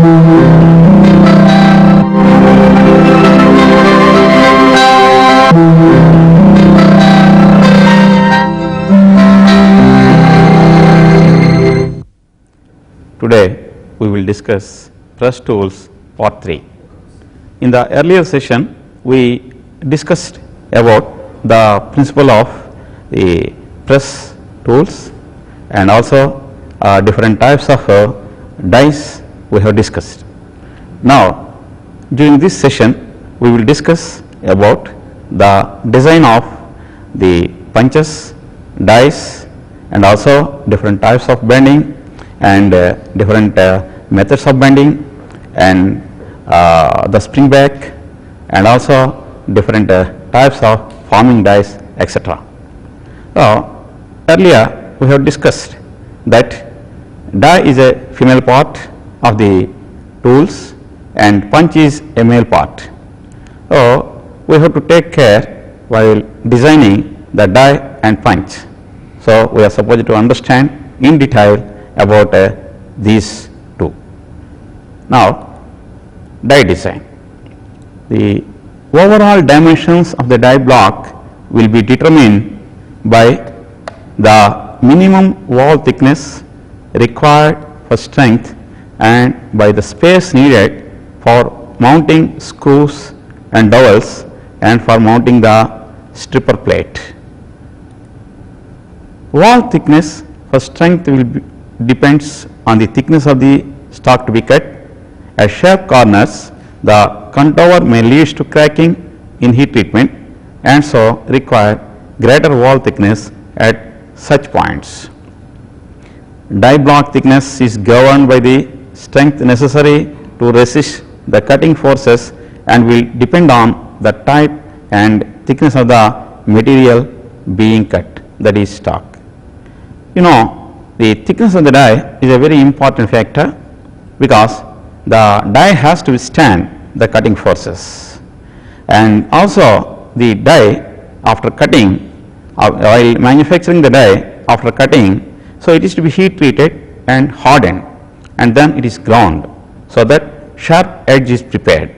Today we will discuss press tools part 3. In the earlier session we discussed about the principle of the press tools and also different types of dies we have discussed. Now during this session we will discuss about the design of the punches, dies and also different types of bending and different methods of bending and the spring back and also different types of forming dies, etc. So earlier we have discussed that die is a female part of the tools and punch is a male part. So we have to take care while designing the die and punch. So we are supposed to understand in detail about these two. Now die design. The overall dimensions of the die block will be determined by the minimum wall thickness required for strength and by the space needed for mounting screws and dowels and for mounting the stripper plate. Wall thickness for strength will be depends on the thickness of the stock to be cut. At sharp corners the contour may lead to cracking in heat treatment and so require greater wall thickness at such points. Die block thickness is governed by the strength necessary to resist the cutting forces and will depend on the type and thickness of the material being cut, that is stock. You know, the thickness of the die is a very important factor because the die has to withstand the cutting forces and also the die after cutting while manufacturing the die after cutting, so it is to be heat treated and hardened and then it is ground so that sharp edge is prepared.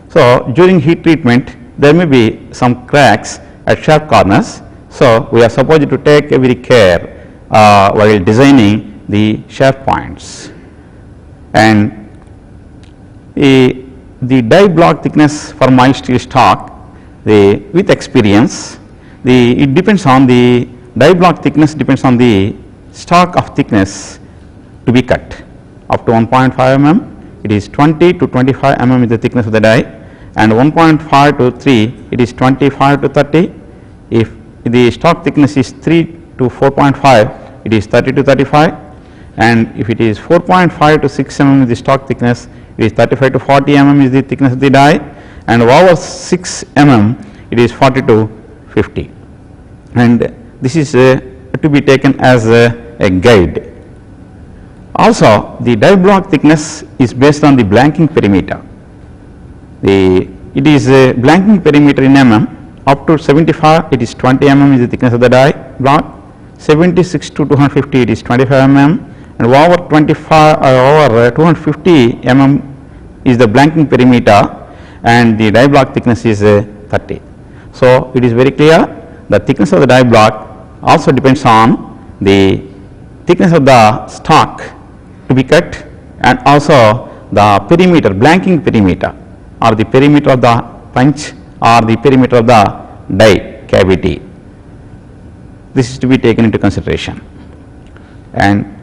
So during heat treatment there may be some cracks at sharp corners, so we are supposed to take every care while designing the sharp points. And the die block thickness for mild steel stock, with experience it depends on the die block thickness depends on the stock of thickness to be cut. Up to 1.5 mm it is 20 to 25 mm is the thickness of the die and 1.5 to 3 it is 25 to 30. If the stock thickness is 3 to 4.5 it is 30 to 35 and if it is 4.5 to 6 mm the stock thickness, it is 35 to 40 mm is the thickness of the die and over 6 mm it is 40 to 50 and this is to be taken as a guide. Also the die block thickness is based on the blanking perimeter. It is a blanking perimeter in mm, up to 75 it is 20 mm is the thickness of the die block, 76 to 250 it is 25 mm and over 25 over 250 mm is the blanking perimeter and the die block thickness is 30. So it is very clear the thickness of the die block also depends on the thickness of the stock to be cut and also the perimeter, blanking perimeter or the perimeter of the punch or the perimeter of the die cavity. This is to be taken into consideration. And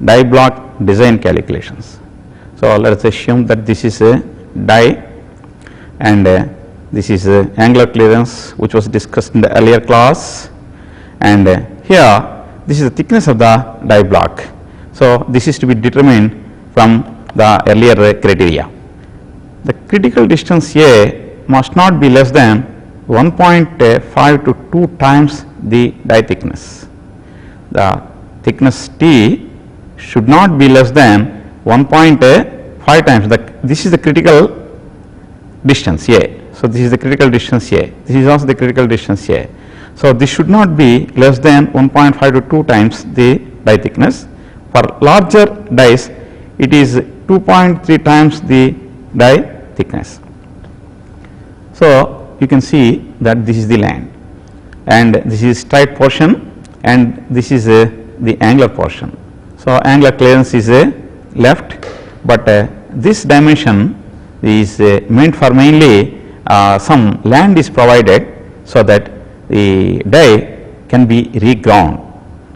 die block design calculations. So let us assume that this is a die and this is angular clearance which was discussed in the earlier class and here this is the thickness of the die block. So this is to be determined from the earlier criteria. The critical distance A must not be less than 1.5 to 2 times the die thickness. The thickness T should not be less than 1.5 times. This is the critical distance A. So this is the critical distance A. This is also the critical distance A. So this should not be less than 1.5 to 2 times the die thickness. For larger dies, it is 2.3 times the die thickness. So, you can see that this is the line and this is straight portion and this is the angular portion. So, angular clearance is left, but this dimension is meant for mainly some land is provided so that the die can be reground.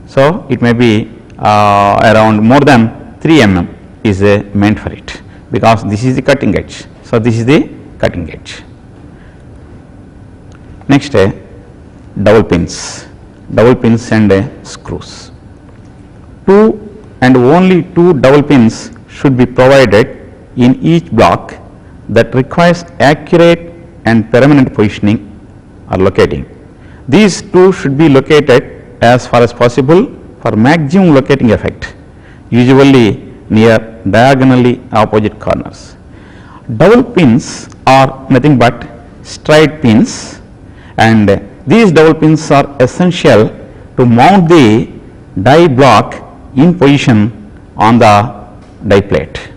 So, it may be around more than 3 mm is meant for it, because this is the cutting edge. So, this is the cutting edge. Next, double pins and screws. 2 and only 2 double pins should be provided in each block that requires accurate and permanent positioning or locating. These 2 should be located as far as possible for maximum locating effect, usually near diagonally opposite corners. Double pins are nothing but straight pins, and these double pins are essential to mount the die block in position on the die plate.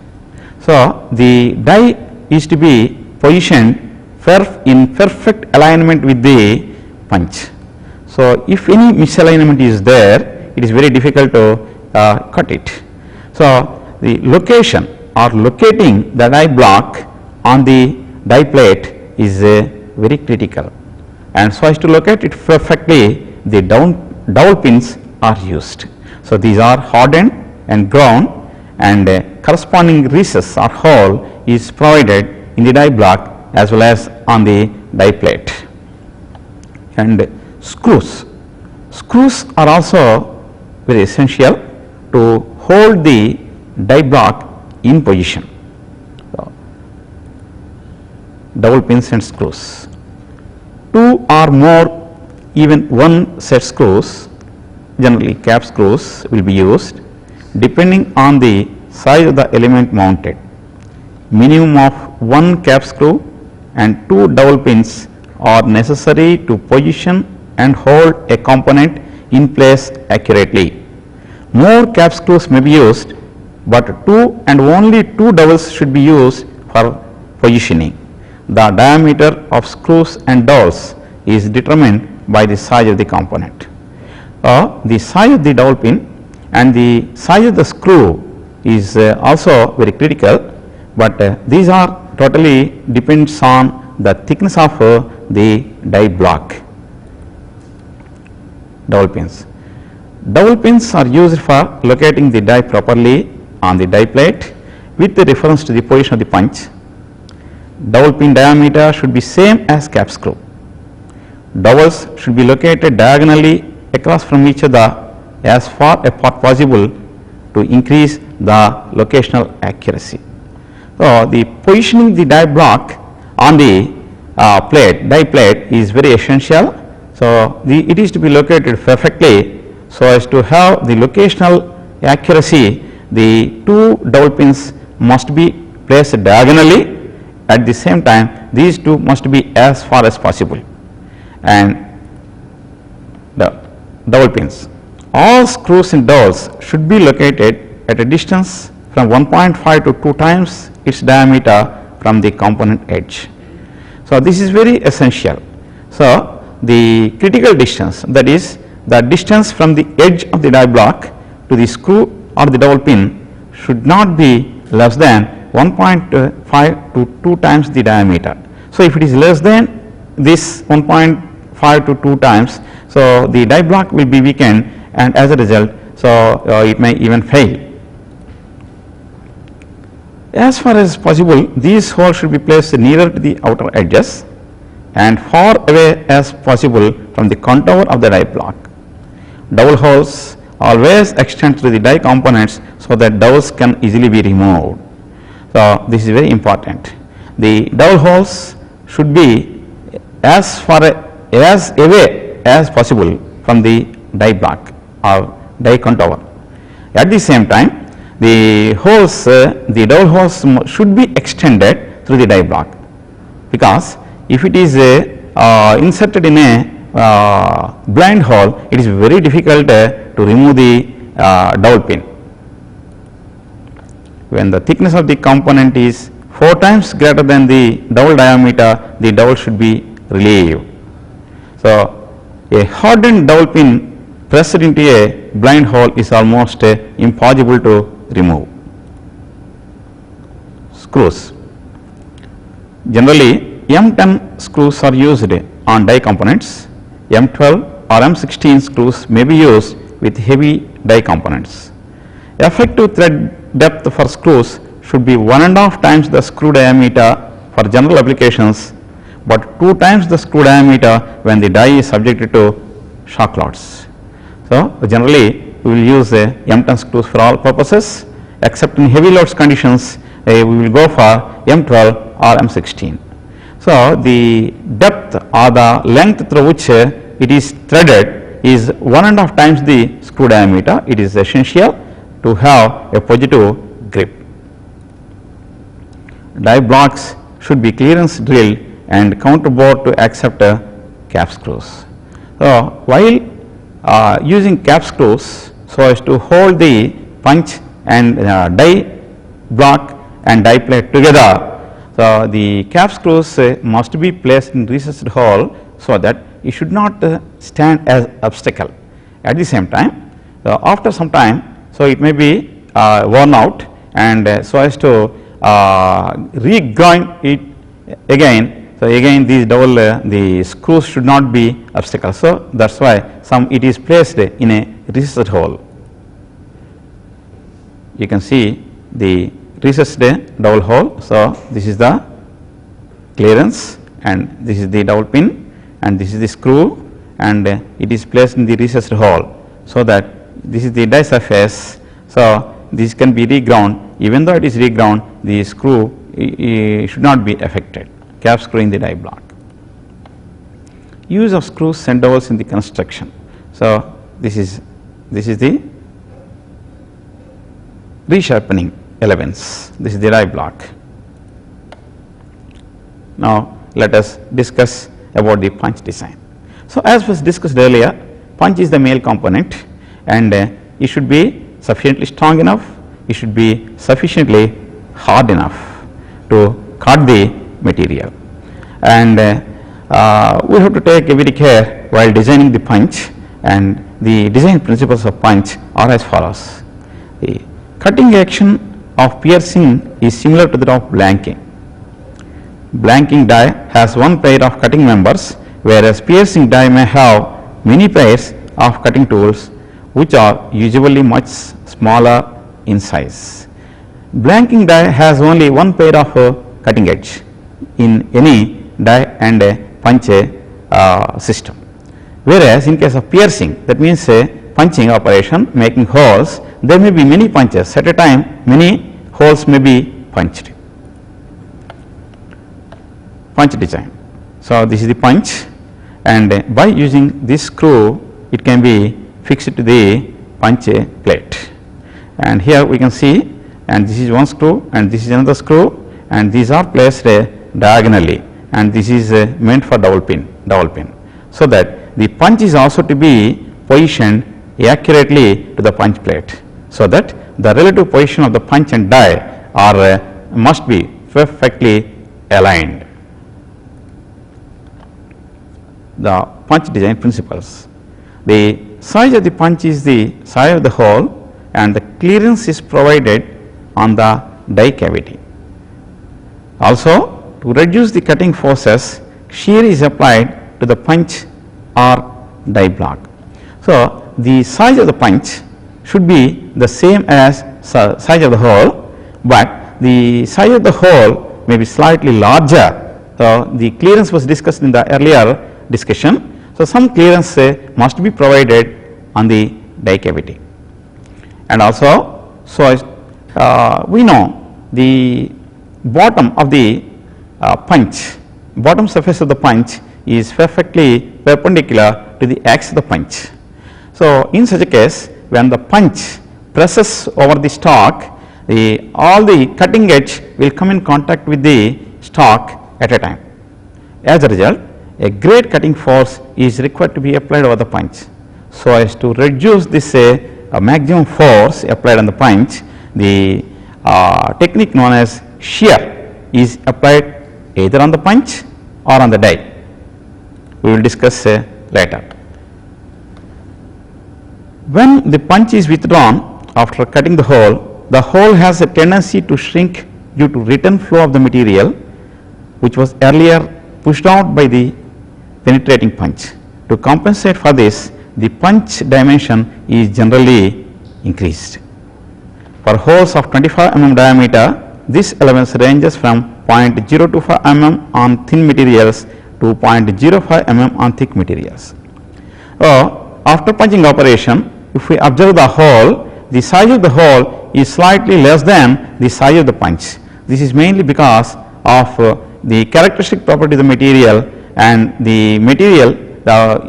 So, the die is to be positioned in perfect alignment with the punch. So, if any misalignment is there, it is very difficult to cut it. So, the location or locating the die block on the die plate is very critical, and so as to locate it perfectly, the double pins are used. So, these are hardened and ground, and corresponding recess or hole is provided in the die block as well as on the die plate. And screws are also very essential to hold the die block in position. So, double pins and screws. 2 or more, even 1 set screws, generally cap screws, will be used depending on the size of the element mounted. Minimum of 1 cap screw and 2 double pins are necessary to position and hold a component in place accurately. More cap screws may be used, but 2 and only 2 doubles should be used for positioning. The diameter of screws and dowels is determined by the size of the component. The size of the dowel pin and the size of the screw is also very critical, but these are totally depends on the thickness of the die block. Dowel pins. Dowel pins are used for locating the die properly on the die plate with the reference to the position of the punch. Dowel pin diameter should be same as cap screw. Dowels should be located diagonally across from each other as far apart possible to increase the locational accuracy. So, the positioning the die block on the die plate is very essential. So, it is to be located perfectly so as to have the locational accuracy. The 2 dowel pins must be placed diagonally. At the same time, these 2 must be as far as possible. And the dowel pins. All screws and dowels should be located at a distance from 1.5 to 2 times its diameter from the component edge. So, this is very essential. So, the critical distance, that is the distance from the edge of the die block to the screw or the dowel pin, should not be less than 1.5 to 2 times the diameter. So, if it is less than this 1.5 to 2 times, so the die block will be weakened, and as a result, so it may even fail. As far as possible, these holes should be placed nearer to the outer edges and far away as possible from the contour of the die block. Dowel holes always extend through the die components so that dowels can easily be removed. So, this is very important. The dowel holes should be as far as away as possible from the die block or die contour. At the same time, the holes, the dowel holes should be extended through the die block, because if it is inserted in a blind hole, it is very difficult to remove the dowel pin. when the thickness of the component is 4 times greater than the dowel diameter, the dowel should be relieved. So, a hardened dowel pin pressed into a blind hole is almost impossible to remove. Screws. Generally, M10 screws are used on die components. M12 or M16 screws may be used with heavy die components. Effective thread depth for screws should be 1.5 times the screw diameter for general applications, but 2 times the screw diameter when the die is subjected to shock loads. So, generally we will use M10 screws for all purposes, except in heavy loads conditions we will go for M12 or M16. So, the depth or the length through which it is threaded is 1.5 times the screw diameter. It is essential to have a positive grip. Die blocks should be clearance drilled and counterbore to accept cap screws. So, while using cap screws so as to hold the punch and die block and die plate together, so the cap screws must be placed in recessed hole so that it should not stand as obstacle. At the same time, after some time, so it may be worn out, and so as to re-grind it again. So again these dowel the screws should not be obstacle. So that's why it is placed in a recessed hole. You can see the recessed dowel hole. So this is the clearance, and this is the dowel pin, and this is the screw, and it is placed in the recessed hole, so that this is the die surface. So this can be reground. Even though it is reground, the screw should not be affected. Cap screw in the die block. Use of screws and dowels in the construction. So this is the resharpening elements. This is the die block. Now let us discuss about the punch design. So as was discussed earlier, punch is the male component, and it should be sufficiently strong enough, it should be sufficiently hard enough to cut the material, and we have to take very care while designing the punch, and the design principles of punch are as follows. The cutting action of piercing is similar to that of blanking. Blanking die has one pair of cutting members, whereas piercing die may have many pairs of cutting tools, which are usually much smaller in size. Blanking die has only one pair of cutting edge in any die and punch system, whereas in case of piercing, that means a punching operation making holes, there may be many punches at a time, many holes may be punched. Punch design. So this is the punch, and by using this screw it can be fixed to the punch plate, and here we can see, and this is one screw and this is another screw, and these are placed diagonally, and this is meant for dowel pin, so that the punch is also to be positioned accurately to the punch plate, so that the relative position of the punch and die are must be perfectly aligned. The punch design principles. The size of the punch is the size of the hole, and the clearance is provided on the die cavity. Also, to reduce the cutting forces, shear is applied to the punch or die block. So the size of the punch should be the same as size of the hole, but the size of the hole may be slightly larger. So the clearance was discussed in the earlier discussion. So some clearance must be provided on the die cavity, and also so we know the bottom of the punch, bottom surface of the punch is perfectly perpendicular to the axis of the punch. So in such a case, when the punch presses over the stock, all the cutting edge will come in contact with the stock at a time. As a result, a great cutting force is required to be applied over the punch. So as to reduce this maximum force applied on the punch, the technique known as shear is applied either on the punch or on the die. We will discuss later. When the punch is withdrawn after cutting the hole has a tendency to shrink due to return flow of the material which was earlier pushed out by the penetrating punch. To compensate for this, the punch dimension is generally increased. For holes of 25 mm diameter, this allowance ranges from 0.025 mm on thin materials to 0.05 mm on thick materials. After punching operation, if we observe the hole, the size of the hole is slightly less than the size of the punch. This is mainly because of the characteristic property of the material, and the material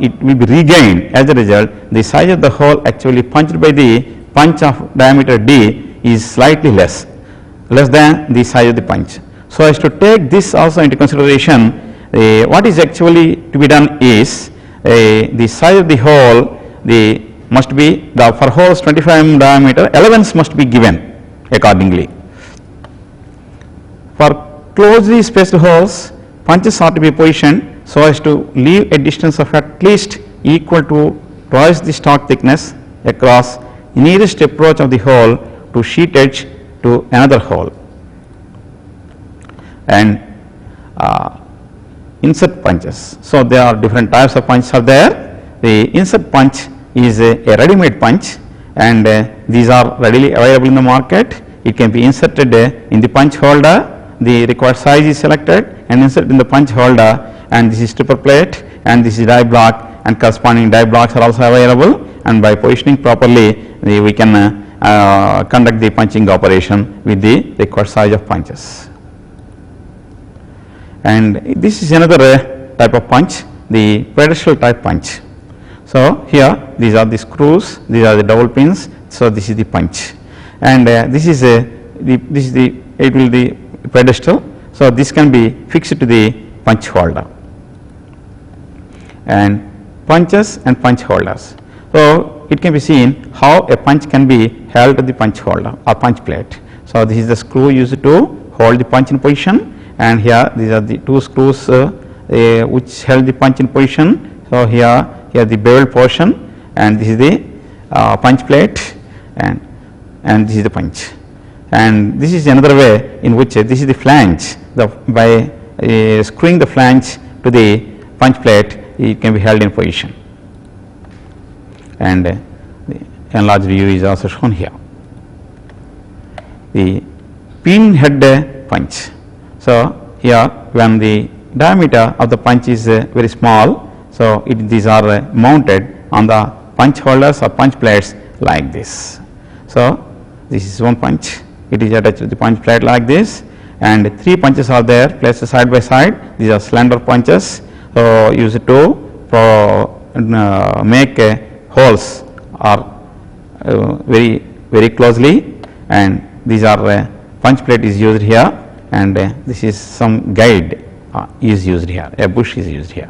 it will be regained. As a result, the size of the hole actually punched by the punch of diameter d is slightly less than the size of the punch. So as to take this also into consideration, what is actually to be done is the size of the hole must be for holes 25 mm diameter, allowance must be given accordingly. For closely spaced holes, punches are to be positioned so as to leave a distance of at least equal to twice the stock thickness across nearest approach of the hole to sheet edge to another hole. And insert punches. So there are different types of punches are there. The insert punch is a ready-made punch, and these are readily available in the market. It can be inserted in the punch holder. The required size is selected and inserted in the punch holder, and this is stripper plate and this is die block, and corresponding die blocks are also available, and by positioning properly we can conduct the punching operation with the required size of punches. And this is another type of punch, the pedestal type punch. So here these are the screws, these are the dowel pins. So this is the punch, and this is the pedestal. So this can be fixed to the punch holder, and punches and punch holders. So it can be seen how a punch can be held to the punch holder or punch plate. So this is the screw used to hold the punch in position, and here these are the two screws which held the punch in position. So here the beveled portion, and this is the punch plate, and this is the punch. And this is another way in which this is the flange. By screwing the flange to the punch plate, it can be held in position. And the enlarged view is also shown here. The pin head punch. So here, when the diameter of the punch is very small, so these are mounted on the punch holders or punch plates like this. So this is one punch. It is attached to the punch plate like this, and three punches are there placed side by side. These are slender punches, so used to make holes are very closely, and these are punch plate is used here, and this is some guide is used here, a bush is used here.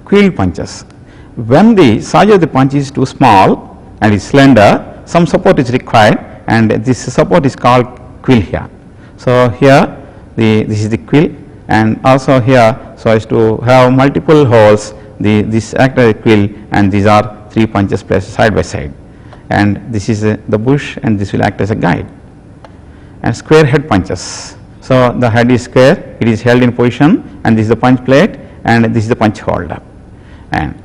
Quill punches. When the size of the punch is too small and is slender, some support is required, and this support is called quill here. So here this is the quill, and also here, so as to have multiple holes, this act as a quill, and these are three punches placed side by side, and this is the bush, and this will act as a guide. And square head punches. So the head is square, it is held in position, and this is the punch plate, and this is the punch holder. And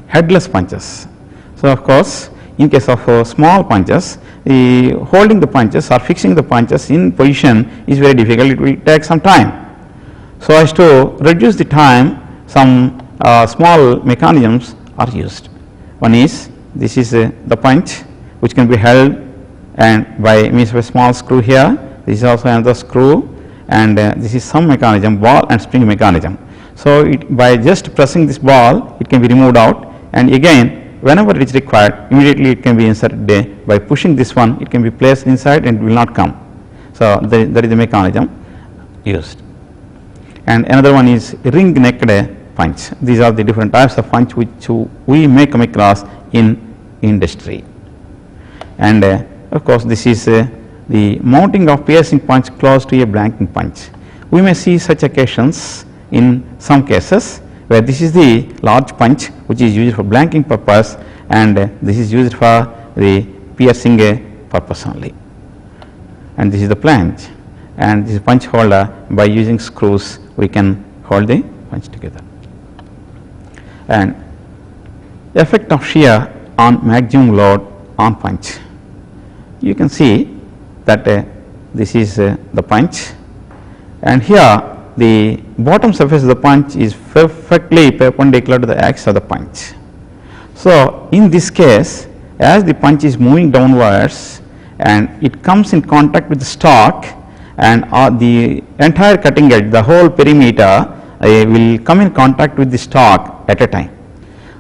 headless punches. So of course, in case of small punches, holding the punches or fixing the punches in position is very difficult. It will take some time. So as to reduce the time, some small mechanisms are used. One is, this is the punch which can be held and by means of a small screw here. This is also another screw, and this is some mechanism, ball and spring mechanism. So by just pressing this ball, it can be removed out, and again whenever it is required, immediately it can be inserted there. By pushing this one, it can be placed inside and it will not come. So that is the mechanism used. And another one is ring necked punch. These are the different types of punch which we may come across in industry. And of course, this is the mounting of piercing punch close to a blanking punch. We may see such occasions in some cases where this is the large punch which is used for blanking purpose, and this is used for the piercing purpose only. And this is the flange, and this is punch holder. By using screws we can hold the punch together. And effect of shear on maximum load on punch. You can see that this is the punch, and here the bottom surface of the punch is perfectly perpendicular to the axis of the punch. So, in this case, as the punch is moving downwards and it comes in contact with the stock, and the entire cutting edge, the whole perimeter will come in contact with the stock at a time.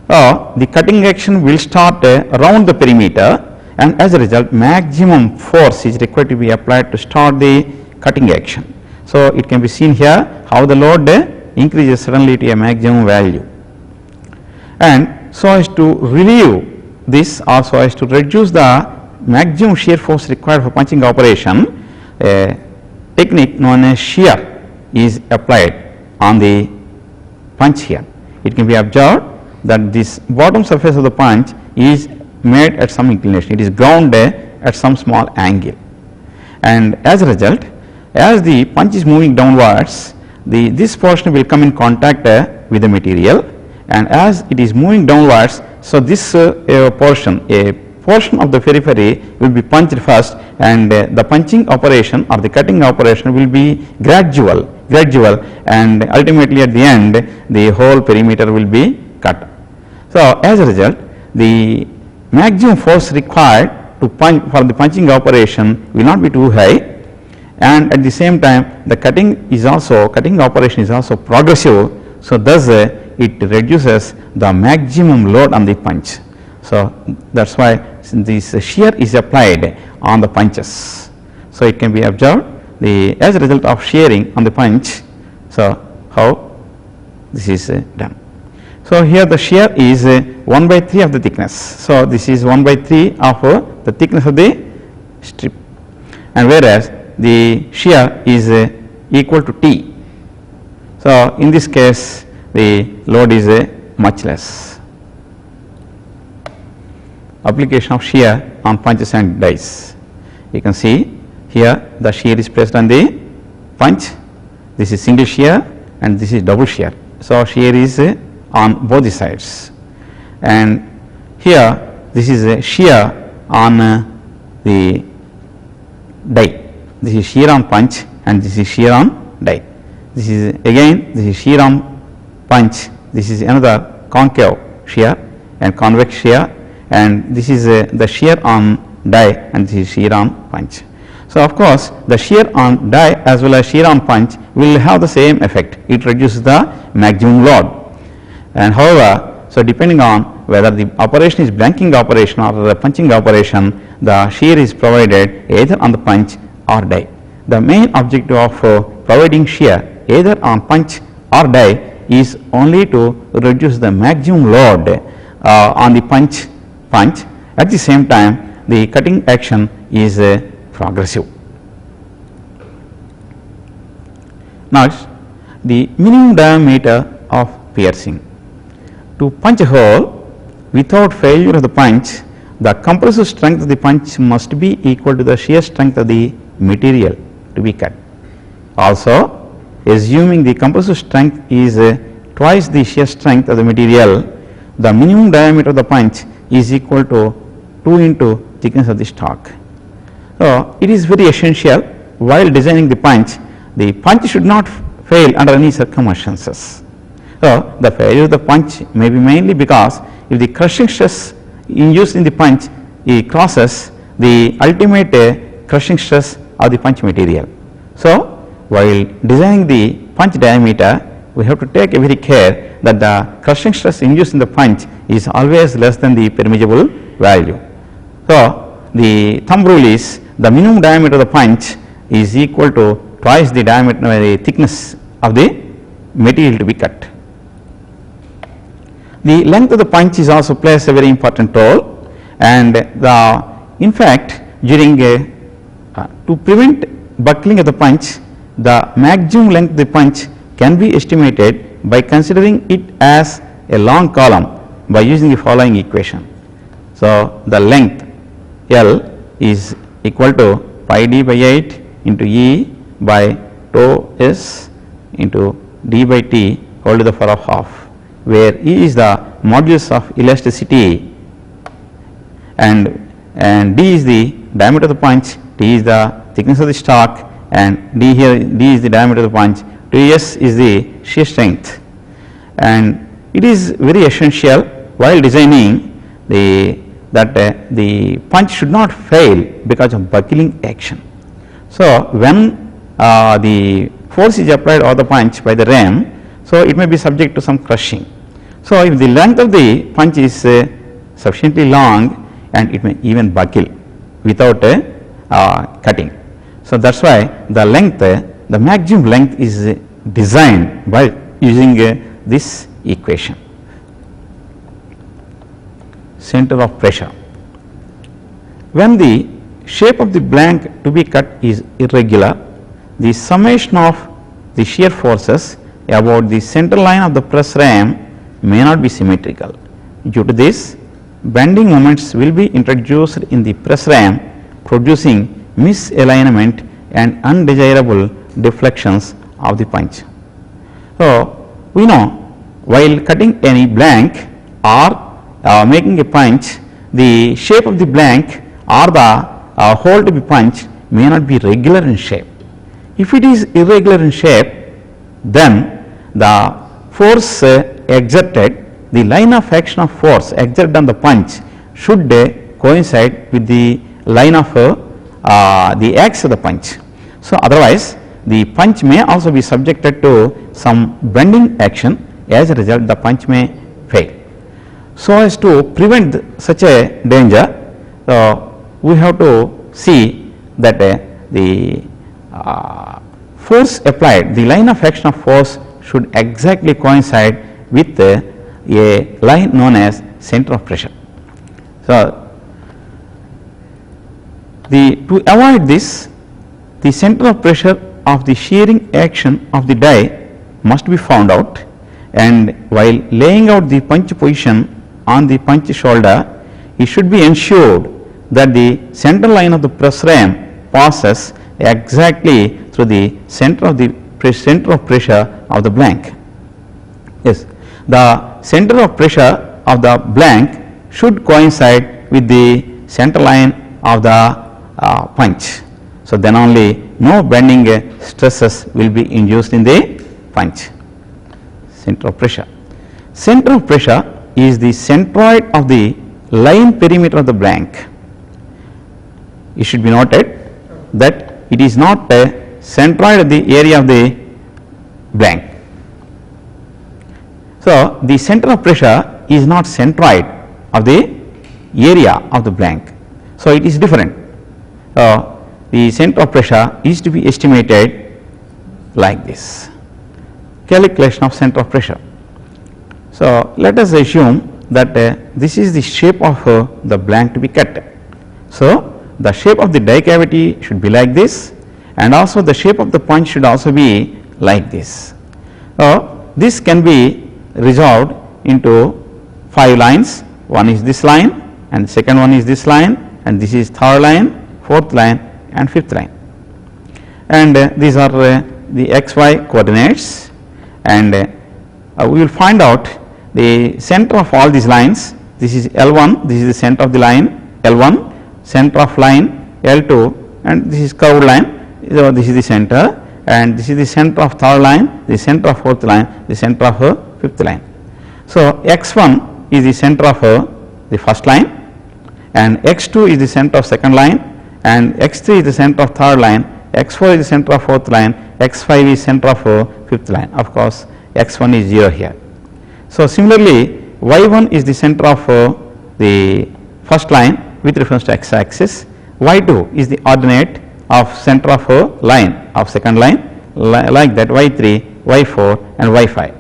The cutting action will start around the perimeter, and as a result maximum force is required to be applied to start the cutting action. So, it can be seen here how the load increases suddenly to a maximum value, and so as to relieve this, or so as to reduce the maximum shear force required for punching operation, a technique known as shear is applied on the punch here. It can be observed that this bottom surface of the punch is made at some inclination, it is ground at some small angle, and as a result, as the punch is moving downwards, this portion will come in contact with the material, and as it is moving downwards, so this portion, a portion of the periphery will be punched first, and the punching operation or the cutting operation will be gradual, and ultimately at the end the whole perimeter will be cut. So, as a result, the maximum force required to punch for the punching operation will not be too high, and at the same time the cutting operation is also progressive. So, thus it reduces the maximum load on the punch. So, that is why this shear is applied on the punches. So, it can be observed as a result of shearing on the punch. So, how this is done. So, here the shear is 1/3 of the thickness. So, this is 1/3 of the thickness of the strip, and whereas the shear is equal to T. So, in this case the load is much less. Application of shear on punches and dies. You can see here the shear is placed on the punch. This is single shear and this is double shear. So, shear is on both the sides, and here this is a shear on the die. This is shear on punch and this is shear on die. This is shear on punch, this is another concave shear and convex shear, and this is the shear on die, and this is shear on punch. So, of course, the shear on die as well as shear on punch will have the same effect, it reduces the maximum load. And however, so depending on whether the operation is blanking operation or the punching operation, the shear is provided either on the punch or die. The main objective of providing shear either on punch or die is only to reduce the maximum load on the punch. At the same time, the cutting action is progressive. Next, the minimum diameter of piercing. To punch a hole without failure of the punch, the compressive strength of the punch must be equal to the shear strength of the material to be cut. Also, assuming the compressive strength is twice the shear strength of the material, the minimum diameter of the punch is equal to 2 into thickness of the stock. So, it is very essential while designing the punch should not fail under any circumstances. So, the failure of the punch may be mainly because if the crushing stress induced in the punch crosses the ultimate crushing stress of the punch material. So, while designing the punch diameter, we have to take very care that the crushing stress induced in the punch is always less than the permissible value. So, the thumb rule is the minimum diameter of the punch is equal to twice the diameter the thickness of the material to be cut. The length of the punch is also plays a very important role, and in fact during to prevent buckling of the punch, the maximum length of the punch can be estimated by considering it as a long column by using the following equation. So, the length L is equal to pi d by 8 into E by tau s into d by t whole to the power of half, where E is the modulus of elasticity and d is the diameter of the punch, t is the thickness of the stock, and d is the diameter of the punch, Ts is the shear strength. And it is very essential while designing that the punch should not fail because of buckling action. So, when the force is applied on the punch by the ram, so it may be subject to some crushing. So, if the length of the punch is sufficiently long, and it may even buckle without cutting. So, that is why the length, the maximum length is designed by using this equation. Center of pressure. When the shape of the blank to be cut is irregular, the summation of the shear forces about the center line of the press ram may not be symmetrical. Due to this, bending moments will be introduced in the press ram, producing misalignment and undesirable deflections of the punch. So, we know while cutting any blank or making a punch, the shape of the blank or the hole to be punched may not be regular in shape. If it is irregular in shape, then the force exerted, the line of action of force exerted on the punch should coincide with the line of the axis of the punch. So, otherwise the punch may also be subjected to some bending action, as a result the punch may fail. So, as to prevent such a danger, we have to see that the force applied, the line of action of force should exactly coincide with a line known as center of pressure. So, to avoid this, the center of pressure of the shearing action of the die must be found out, and while laying out the punch position on the punch shoulder, it should be ensured that the center line of the press ram passes exactly through the center of pressure of the blank. Yes, the center of pressure of the blank should coincide with the center line of the punch. So, then only no bending stresses will be induced in the punch. Center of pressure. Center of pressure is the centroid of the line perimeter of the blank. It should be noted that it is not a centroid of the area of the blank. So, the center of pressure is not centroid of the area of the blank. So, it is different. The center of pressure is to be estimated like this. Calculation of center of pressure. So, let us assume that this is the shape of the blank to be cut. So, the shape of the die cavity should be like this, and also the shape of the punch should also be like this. This can be resolved into 5 lines. One is this line, and second one is this line, and this is third line, fourth line, and fifth line. And these are the xy coordinates, and we will find out the center of all these lines. This is L1, this is the center of the line L1, center of line L2, and this is curved line. So, this is the center, and this is the center of third line, the center of fourth line, the center of fifth line. So, x1 is the center of the first line, and x2 is the center of second line, and x3 is the center of third line, x4 is the center of fourth line, x5 is center of fifth line. Of course, x1 is 0 here. So, similarly, y1 is the center of the first line with reference to x axis, y2 is the ordinate of center of line of second line, like that y3, y4 and y5.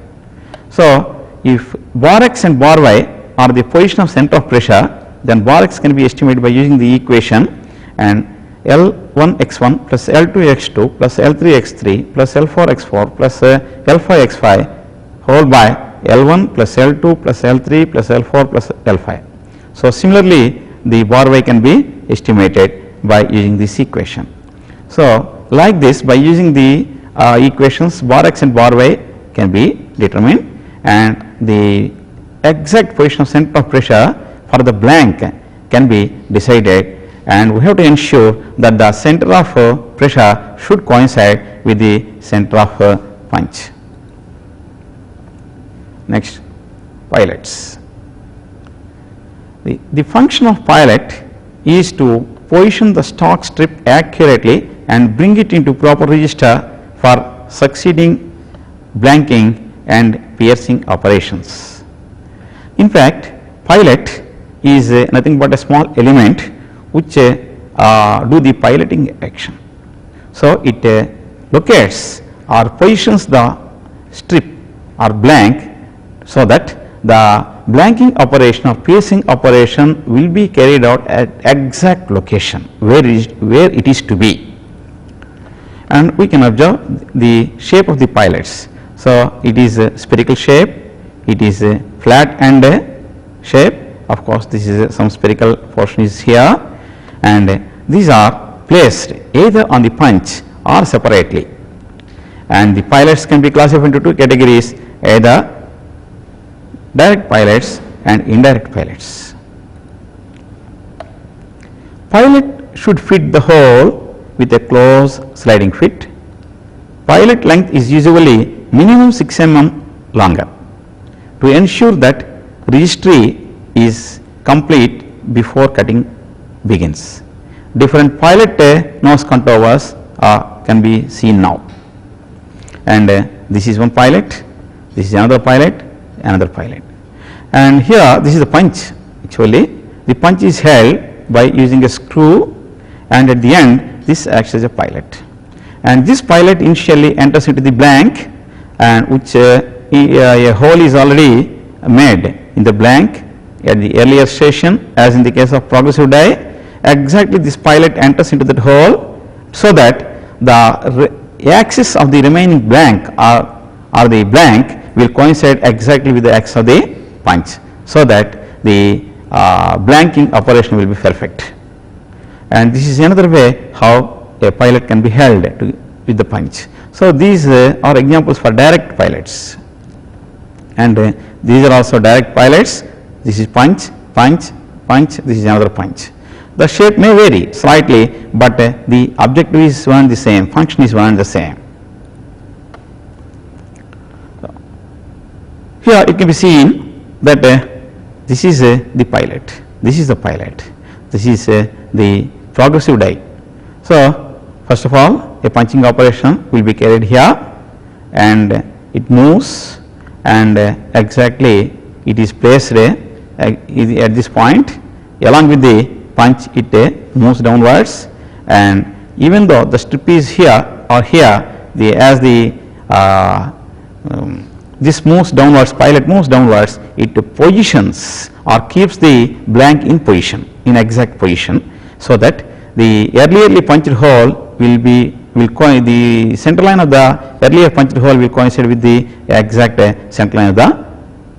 So, if bar x and bar y are the position of center of pressure, then bar x can be estimated by using the equation, and L1x1 plus L2x2 plus L3x3 plus L4x4 plus L5x5 whole by L1 plus L2 plus L3 plus L4 plus L5. So, similarly the bar y can be estimated by using this equation. So, like this, by using the equations, bar x and bar y can be determined, and the exact position of center of pressure for the blank can be decided, and we have to ensure that the center of pressure should coincide with the center of punch. Next, pilots. The function of pilot is to position the stock strip accurately and bring it into proper register for succeeding blanking and piercing operations. In fact, pilot is nothing but a small element which do the piloting action. So, it locates or positions the strip or blank so that the blanking operation or piercing operation will be carried out at exact location where it is to be. And we can observe the shape of the pilots. So, it is a spherical shape, it is a flat end shape, of course this is some spherical portion is here, and these are placed either on the punch or separately, and the pilots can be classified into two categories, either direct pilots and indirect pilots. Pilot should fit the hole with a close sliding fit. Pilot length is usually minimum 6 mm longer to ensure that registry is complete before cutting begins. Different pilot nose contours can be seen now, and this is one pilot, this is another pilot, another pilot, and here this is the punch. Actually the punch is held by using a screw, and at the end this acts as a pilot, and this pilot initially enters into the blank, and which a hole is already made in the blank at the earlier station, as in the case of progressive die. Exactly this pilot enters into that hole, so that the axis of the remaining blank or the blank will coincide exactly with the axis of the punch, so that the blanking operation will be perfect. And this is another way how a pilot can be held with the punch. So, these are examples for direct pilots, and these are also direct pilots. This is punch, punch, punch, this is another punch. The shape may vary slightly, but the objective is one and the same, function is one and the same. Here it can be seen that this is the pilot, this is the pilot, this is the progressive die. So, first of all, a punching operation will be carried here, and it moves, and exactly it is placed at this point. Along with the punch, it moves downwards, and even though the strip is here or here, as the this moves downwards, pilot moves downwards, it positions or keeps the blank in position, in exact position, so that the earlierly punched hole the center line of the earlier punched hole will coincide with the exact center line of the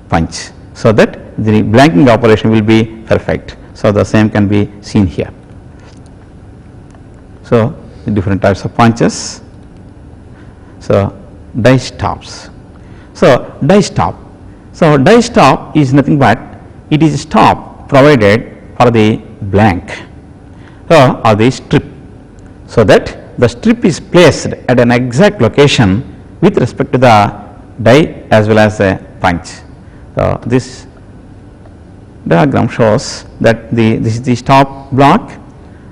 punch, so that the blanking operation will be perfect. So, the same can be seen here. So, the different types of punches. So, die stops. So, die stop. So, die stop is nothing but it is a stop provided for the blank or the strip, so that the strip is placed at an exact location with respect to the die as well as the punch. So, this diagram shows that this is the stop block,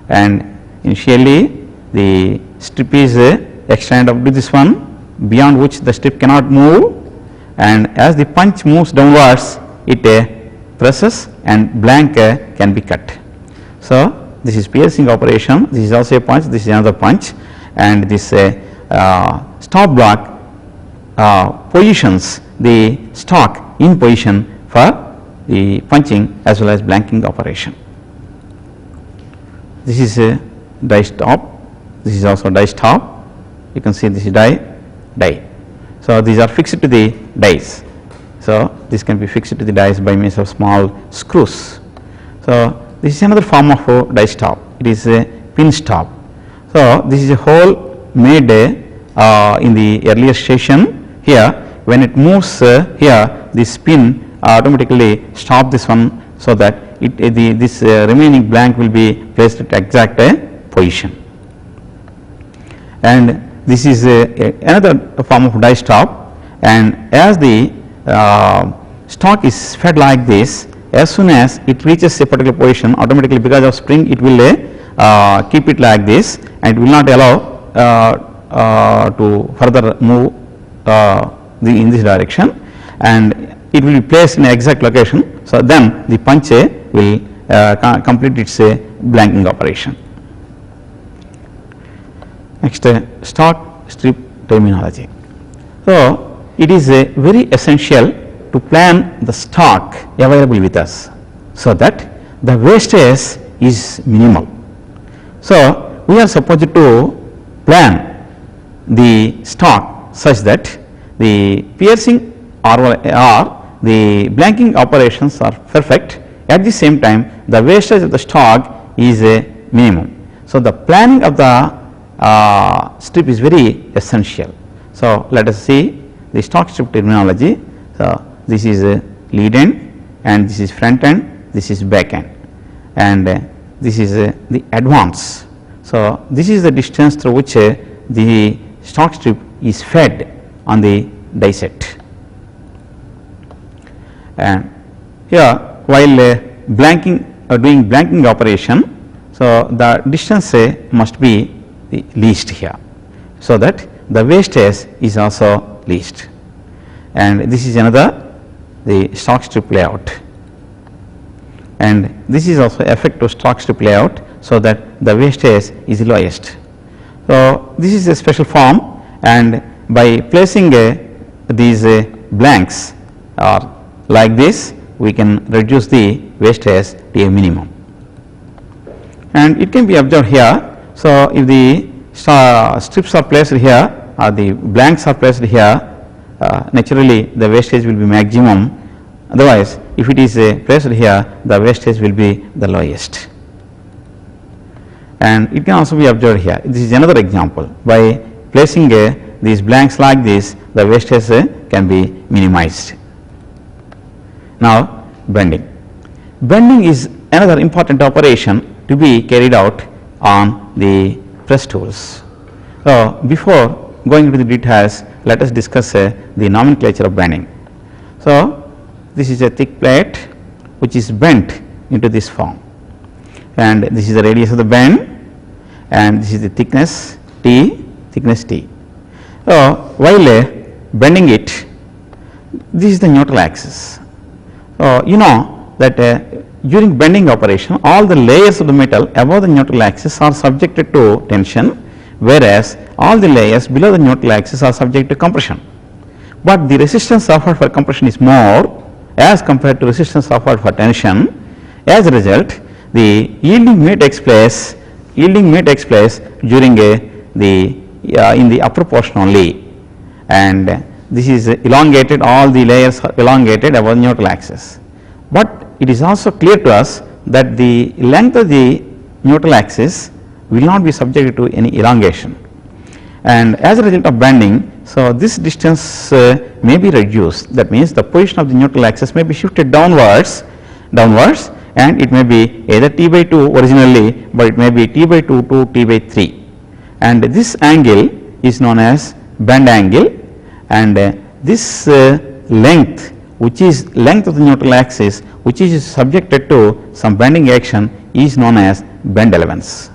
and initially the strip is extended up to this one, beyond which the strip cannot move, and as the punch moves downwards, it presses and blank can be cut. So, this is piercing operation, this is also a punch, this is another punch, and this stop block positions the stock in position for the punching as well as blanking operation. This is die stop, this is also die stop, you can see this is die. So, these are fixed to the dies. So, this can be fixed to the dies by means of small screws. So, this is another form of die stop, it is a pin stop. So, this is a hole made in the earlier station here. When it moves here, this pin automatically stop this one, so that this remaining blank will be placed at exact position. And this is another form of die stop, and as the stock is fed like this, as soon as it reaches a particular position, automatically because of spring it will keep it like this, and it will not allow to further move in this direction, and it will be placed in an exact location. So, then the punch will complete its blanking operation. Next, stock strip terminology. So, it is very essential to plan the stock available with us, so that the wastage is minimal. So, we are supposed to plan the stock such that the piercing or the blanking operations are perfect, at the same time the wastage of the stock is a minimum. So, the planning of the strip is very essential. So, let us see the stock strip terminology. So, this is a lead end, and this is front end, this is back end, and this is the advance. So, this is the distance through which the stock strip is fed on the die set. And here, while doing blanking operation, so the distance must be the least here, so that the wastage is also least. And this is another the stock strip layout, and this is also effective stock strip layout, so that the wastage is the lowest. So, this is a special form, and by placing these blanks or like this, we can reduce the wastage to a minimum. And it can be observed here. So, if the strips are placed here or the blanks are placed here, naturally the wastage will be maximum. Otherwise, if it is placed here, the wastage will be the lowest. And it can also be observed here. This is another example. By placing these blanks like this, the wastage can be minimized. Now, bending. Bending is another important operation to be carried out on the press tools. So, before going into the details, let us discuss the nomenclature of bending. So, this is a thick plate which is bent into this form, and this is the radius of the bend, and this is the thickness T. So, while bending it, this is the neutral axis. So, you know that during bending operation, all the layers of the metal above the neutral axis are subjected to tension, whereas all the layers below the neutral axis are subject to compression. But the resistance offered for compression is more as compared to resistance offered for tension. As a result, the yielding may takes place during in the upper portion only, and this is elongated, all the layers are elongated above the neutral axis. But it is also clear to us that the length of the neutral axis will not be subjected to any elongation, and as a result of bending, so this distance may be reduced. That means the position of the neutral axis may be shifted downwards, and it may be either T by 2 originally, but it may be T by 2 to T by 3, and this angle is known as bend angle, and this length, which is length of the neutral axis, which is subjected to some bending action, is known as bend allowance.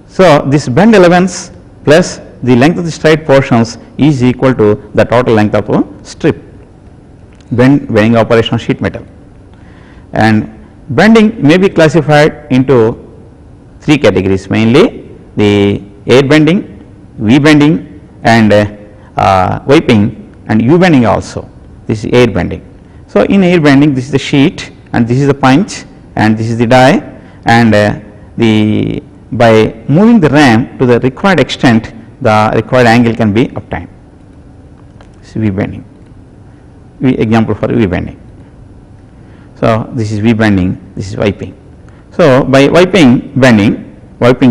So, this bend allowance plus the length of the straight portions is equal to the total length of a strip bending operation of sheet metal. And bending may be classified into three categories, mainly the air bending, V bending, and wiping, and U bending also. This is air bending. So, in air bending, this is the sheet, and this is the punch, and this is the die, and the by moving the ram to the required extent, the required angle can be obtained. This is V bending. Example for V bending. So this is V bending, this is wiping. So by wiping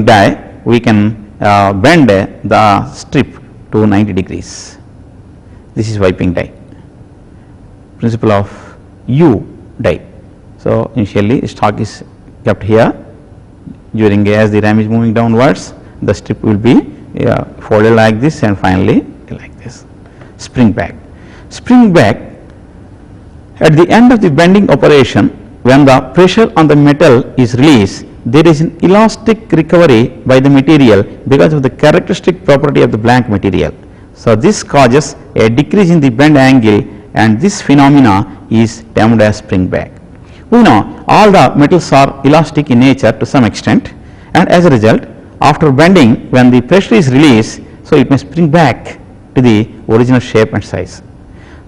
die, we can bend the strip to 90 degrees. This is wiping die. Principle of U die. So initially stock is kept here. During as the ram is moving downwards, the strip will be folded like this and finally like this. Spring back. Spring back, at the end of the bending operation, when the pressure on the metal is released, there is an elastic recovery by the material because of the characteristic property of the blank material. So this causes a decrease in the bend angle, and this phenomena is termed as spring back. We know all the metals are elastic in nature to some extent, and as a result, after bending, when the pressure is released, so it may spring back to the original shape and size.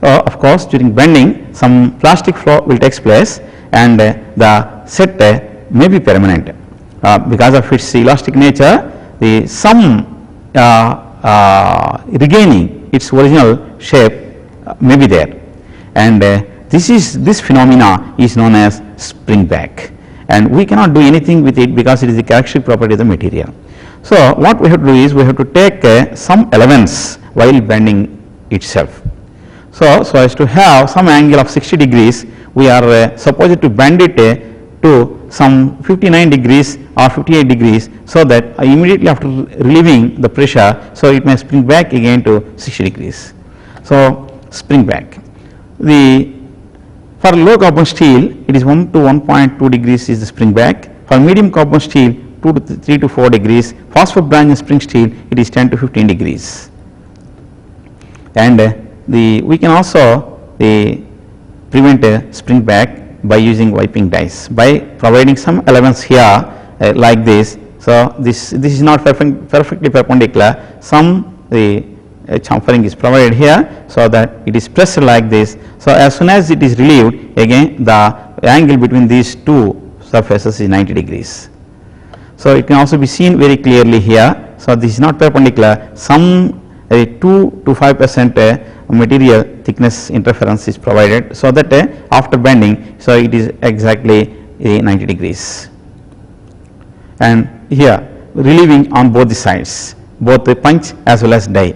Of course, during bending, some plastic flow will take place, and the set may be permanent. Because of its elastic nature, the some regaining its original shape may be there, and this phenomena is known as spring back, and we cannot do anything with it because it is the characteristic property of the material. So what we have to do is we have to take some allowance while bending itself. So as to have some angle of 60 degrees, we are supposed to bend it to some 59 degrees or 58 degrees, so that immediately after relieving the pressure, so it may spring back again to 60 degrees. So spring back. For low carbon steel, it is 1 to 1.2 degrees is the spring back. For medium carbon steel, 2 to 3 to 4 degrees. Phosphor branch and spring steel, it is 10 to 15 degrees. And we can also prevent a spring back by using wiping dies, by providing some allowance here like this. So this is not perfectly perpendicular. Some chamfering is provided here, so that it is pressed like this. So as soon as it is relieved, again the angle between these two surfaces is 90 degrees. So it can also be seen very clearly here. So this is not perpendicular. Some 2 to 5% material thickness interference is provided, so that after bending, so it is exactly 90 degrees. And here relieving on both the sides, both the punch as well as die.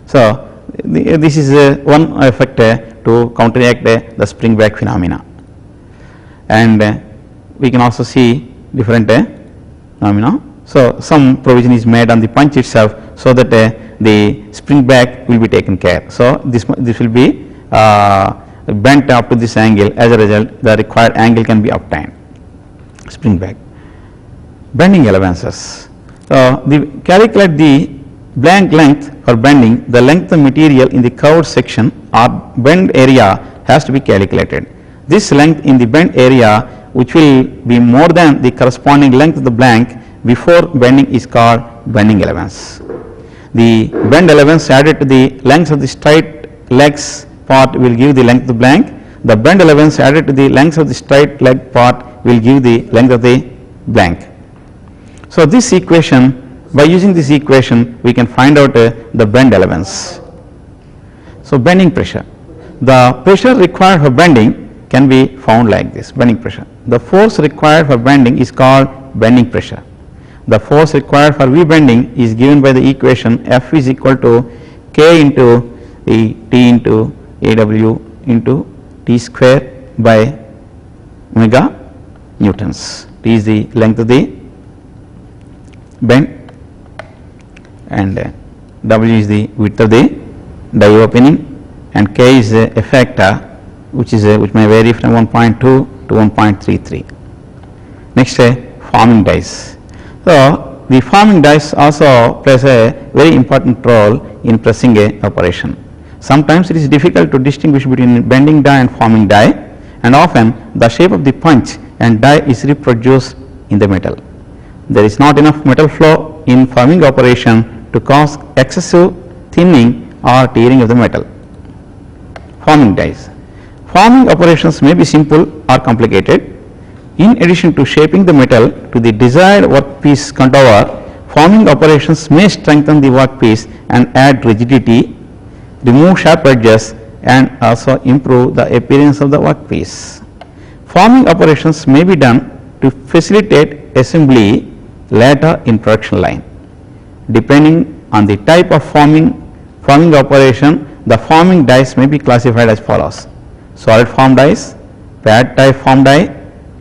So this is one effect to counteract the spring back phenomena. And we can also see different phenomena. So some provision is made on the punch itself, so that the spring back will be taken care. So this will be bent up to this angle. As a result, the required angle can be obtained. Spring back. Bending allowances. So calculate the blank length for bending. The length of material in the curved section or bend area has to be calculated. This length in the bend area, which will be more than the corresponding length of the blank before bending, is called bending allowance. The bend allowance added to the length of the straight legs part will give the length of the blank. The bend allowance added to the length of the straight leg part will give the length of the blank. So this equation, by using this equation, we can find out the bend allowance. So bending pressure. The pressure required for bending can be found like this: bending pressure. The force required for bending is called bending pressure. The force required for V bending is given by the equation F is equal to K into the T into AW into T square by omega newtons. T is the length of the bend, and W is the width of the die opening, and K is a factor which may vary from 1.2 to 1.33. Next, forming dies. So the forming dies also plays a very important role in pressing a operation. Sometimes it is difficult to distinguish between bending die and forming die, and often the shape of the punch and die is reproduced in the metal. There is not enough metal flow in forming operation to cause excessive thinning or tearing of the metal. Forming dies. Forming operations may be simple or complicated. In addition to shaping the metal to the desired workpiece contour, forming operations may strengthen the workpiece and add rigidity, remove sharp edges, and also improve the appearance of the workpiece. Forming operations may be done to facilitate assembly later in production line. Depending on the type of forming operation, the forming dies may be classified as follows: solid form dies, pad type form die,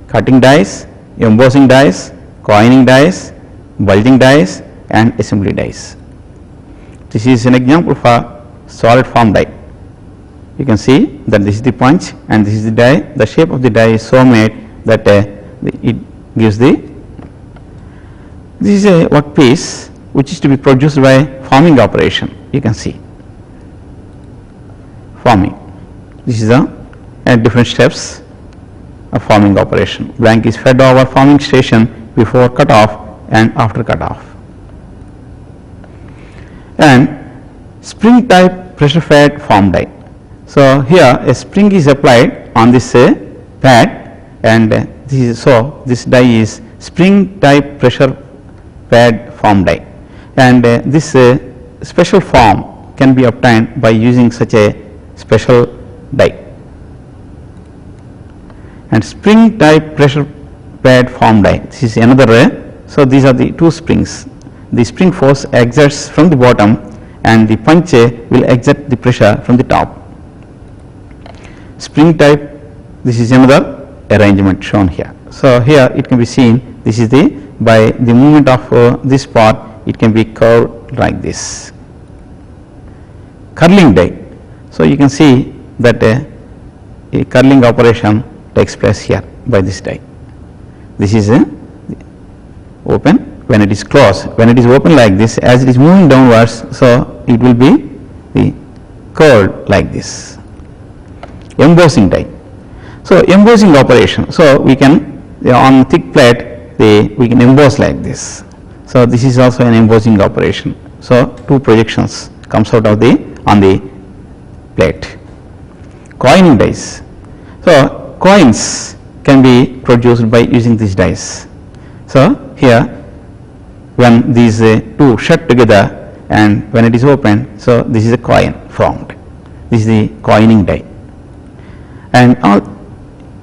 cutting dies, embossing dies, coining dies, bulging dies, and assembly dies. This is an example for solid form die. You can see that this is the punch and this is the die. The shape of the die is so made that it gives the, this is a workpiece which is to be produced by forming operation. You can see forming. This is a different steps of forming operation. Blank is fed over forming station before cut off and after cut off. And spring type pressure fed form die. So here a spring is applied on this pad, and this is, so this die is spring type pressure pad form die, and this special form can be obtained by using such a special die. And spring type pressure pad form die, this is another way. So these are the two springs. The spring force exerts from the bottom and the punch will exert the pressure from the top. Spring type, this is another arrangement shown here. So here it can be seen, this is the, by the movement of this part, it can be curved like this. Curling die. So you can see that a curling operation takes place here by this die. This is open. When it is closed, when it is open like this, as it is moving downwards, so it will be the curved like this. Embossing die. So embossing operation. So we can on thick plate we can emboss like this. So this is also an embossing operation. So two projections comes out of the on the plate. Coining dies. So coins can be produced by using these dies. So here when these two shut together and when it is open, so this is a coin formed. This is the coining die. And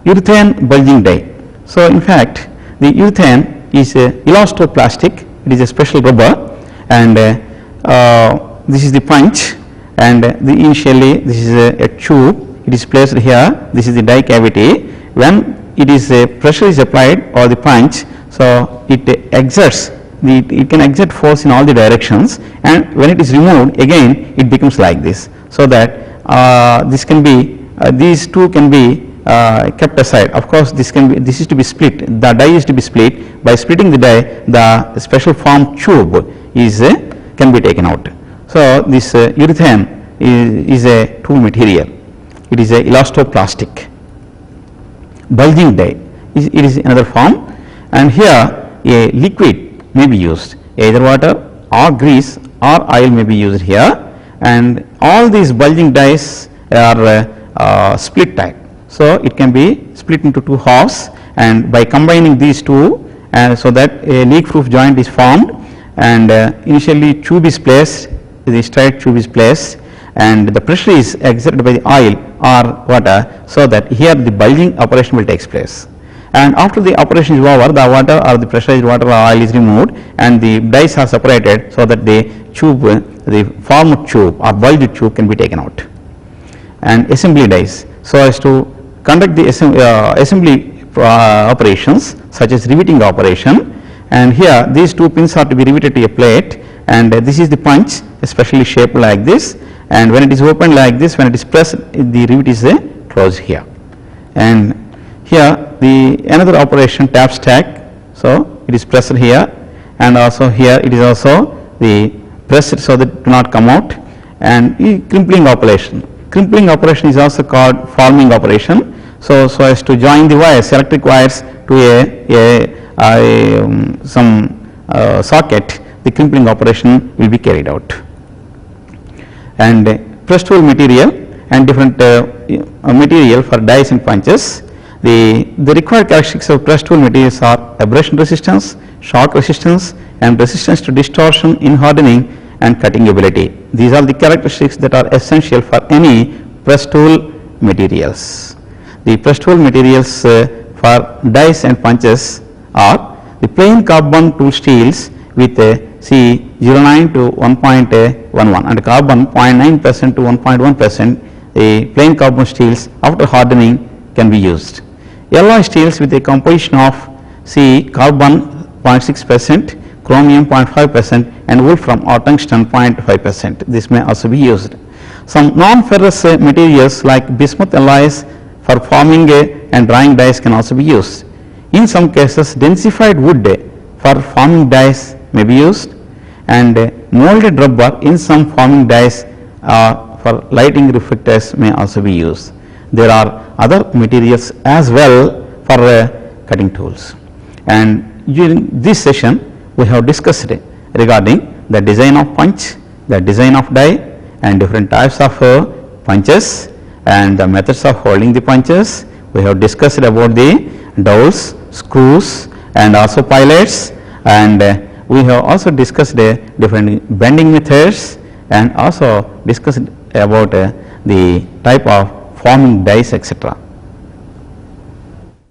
urethane bulging die. So in fact the urethane is elastoplastic, it is a special rubber, and this is the punch, and initially this is a tube, it is placed here, this is the die cavity. When it is pressure is applied or the punch, so it exerts, it can exert force in all the directions, and when it is removed again it becomes like this. So that this can be these two can be kept aside. Of course this can be, this is to be split, the die is to be split. By splitting the die, the special form tube is can be taken out. So this urethane is a tool material, it is a elastoplastic. Bulging die, it is another form, and here a liquid may be used, either water or grease or oil may be used here, and all these bulging dies are split type. So it can be split into two halves, and by combining these two, so that a leak proof joint is formed, and initially tube is placed, the straight tube is placed, and the pressure is exerted by the oil or water, so that here the bulging operation will take place. And after the operation is over, the water or the pressurized water or oil is removed and the dies are separated, so that the tube, the formed tube or bulged tube can be taken out. And assembly dies, so as to conduct the assembly operations such as riveting operation, and here these two pins are to be riveted to a plate, and this is the punch, especially shaped like this, and when it is opened like this, when it is pressed, the rivet is closed here. And here the another operation, tap stack, so it is pressed here, and also here it is also the pressed so that it do not come out. And crimpling operation, crimpling operation is also called forming operation. So as to join the wires, electric wires, to some socket, the crimpling operation will be carried out. And press tool material and different material for dies and punches. The required characteristics of press tool materials are abrasion resistance, shock resistance, and resistance to distortion in hardening and cutting ability. These are the characteristics that are essential for any press tool materials. The press tool materials for dies and punches are the plain carbon tool steels with C09 to 1.11 and carbon 0.9% to 1.1%. The plain carbon steels after hardening can be used. Alloy steels with a composition of carbon 0.6%, chromium 0.5% and wolfram or tungsten 0.5%. This may also be used. Some non-ferrous materials like bismuth alloys for forming and drying dies can also be used. In some cases, densified wood for forming dies may be used, and molded rubber in some forming dies for lighting reflectors may also be used. There are other materials as well for cutting tools, and during this session we have discussed regarding the design of punch, the design of die and different types of punches and the methods of holding the punches. We have discussed about the dowels, screws and also pilots, and we have also discussed different bending methods and also discussed about the type of forming dies, etc.